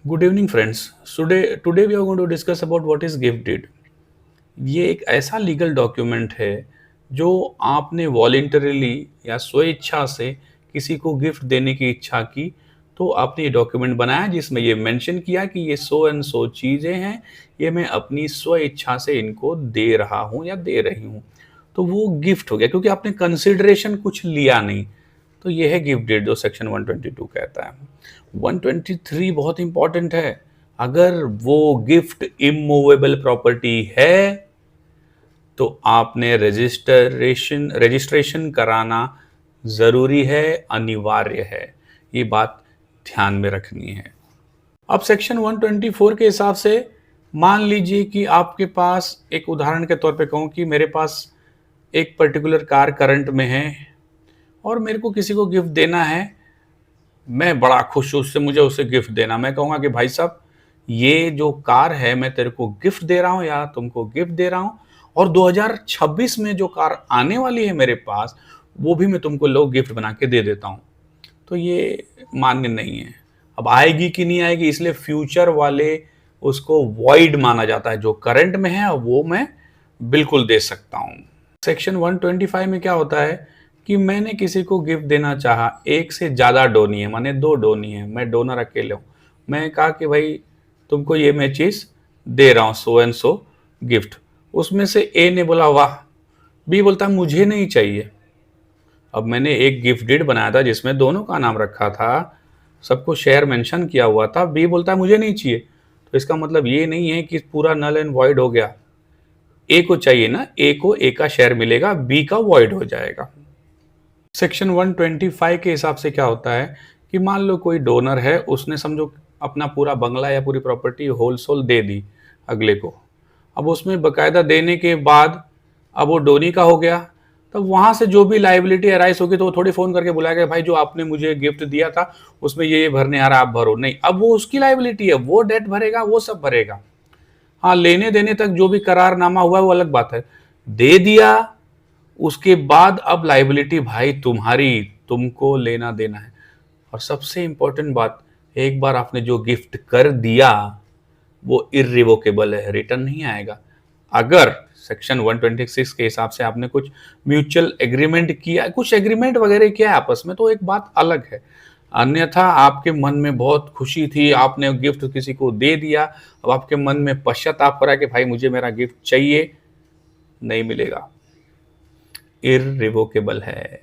Good evening friends. Today we are going to discuss about what is gift deed. ये एक ऐसा legal document है जो आपने वॉलेंटरीली या स्वेच्छा से किसी को गिफ्ट देने की इच्छा की, तो आपने ये डॉक्यूमेंट बनाया जिसमें ये मेंशन किया कि ये सो एंड सो चीज़ें हैं, ये मैं अपनी स्व इच्छा से इनको दे रहा हूँ या दे रही हूँ। तो वो गिफ्ट हो गया क्योंकि आपने कंसिडरेशन कुछ लिया नहीं। तो ये है गिफ्ट डीड जो सेक्शन 122 कहता है। 123 बहुत इंपॉर्टेंट है। अगर वो गिफ्ट इमूवेबल प्रॉपर्टी है तो आपने रजिस्ट्रेशन कराना जरूरी है, अनिवार्य है। ये बात ध्यान में रखनी है। अब सेक्शन 124 के हिसाब से मान लीजिए कि आपके पास, एक उदाहरण के तौर पे कहूं कि मेरे पास एक पर्टिकुलर कार करंट में है और मेरे को किसी को गिफ्ट देना है। मैं बड़ा खुश हूं उससे, मुझे उसे गिफ्ट देना। मैं कहूंगा कि भाई साहब, ये जो कार है मैं तेरे को गिफ्ट दे रहा हूं या तुमको गिफ्ट दे रहा हूं, और 2026 में जो कार आने वाली है मेरे पास, वो भी मैं तुमको लोग गिफ्ट बना के दे देता हूं। तो ये मान्य नहीं है। अब आएगी कि नहीं आएगी, इसलिए फ्यूचर वाले उसको वॉइड माना जाता है। जो करंट में है वो मैं बिल्कुल दे सकता हूं। सेक्शन 125 में क्या होता है कि मैंने किसी को गिफ्ट देना चाहा, एक से ज़्यादा डोनी है, माने 2 डोनी है, मैं डोनर अकेले हूँ। मैं कहा कि भाई तुमको ये मैं चीज़ दे रहा हूँ, सो एंड सो गिफ्ट। उसमें से ए ने बोला वाह, बी बोलता है मुझे नहीं चाहिए। अब मैंने एक गिफ्ट डीड बनाया था जिसमें दोनों का नाम रखा था, सबको शेयर मेंशन किया हुआ था। बी बोलता है मुझे नहीं चाहिए, तो इसका मतलब ये नहीं है कि पूरा नल एंड वॉइड हो गया। ए को चाहिए ना, ए को ए का शेयर मिलेगा, बी का वॉइड हो जाएगा। सेक्शन 125 के हिसाब से क्या होता है कि मान लो कोई डोनर है, उसने समझो अपना पूरा बंगला या पूरी प्रॉपर्टी होलसेल दे दी अगले को। अब उसमें बकायदा देने के बाद अब वो डोनी का हो गया। तब वहां से जो भी लाइबिलिटी अराइज होगी तो वो थोड़ी फोन करके बुलाएगा, भाई जो आपने मुझे गिफ्ट दिया था उसमें ये भरने आ रहा, आप भरो। नहीं, अब वो उसकी लाइबिलिटी है, वो डेट भरेगा, वो सब भरेगा। हाँ, लेने देने तक जो भी करारनामा हुआ है वो अलग बात है। दे दिया, उसके बाद अब लाइबिलिटी भाई तुम्हारी, तुमको लेना देना है। और सबसे इंपॉर्टेंट बात, एक बार आपने जो गिफ्ट कर दिया वो इर्रिवोकेबल है, रिटर्न नहीं आएगा। अगर सेक्शन 126 के हिसाब से आपने कुछ म्यूचुअल एग्रीमेंट किया, कुछ एग्रीमेंट वगैरह किया आपस में, तो एक बात अलग है। अन्यथा आपके मन में बहुत खुशी थी, आपने गिफ्ट किसी को दे दिया, अब आपके मन में पश्चाताप हो रहा है कि भाई मुझे मेरा गिफ्ट चाहिए, नहीं मिलेगा, इररिवोकेबल है।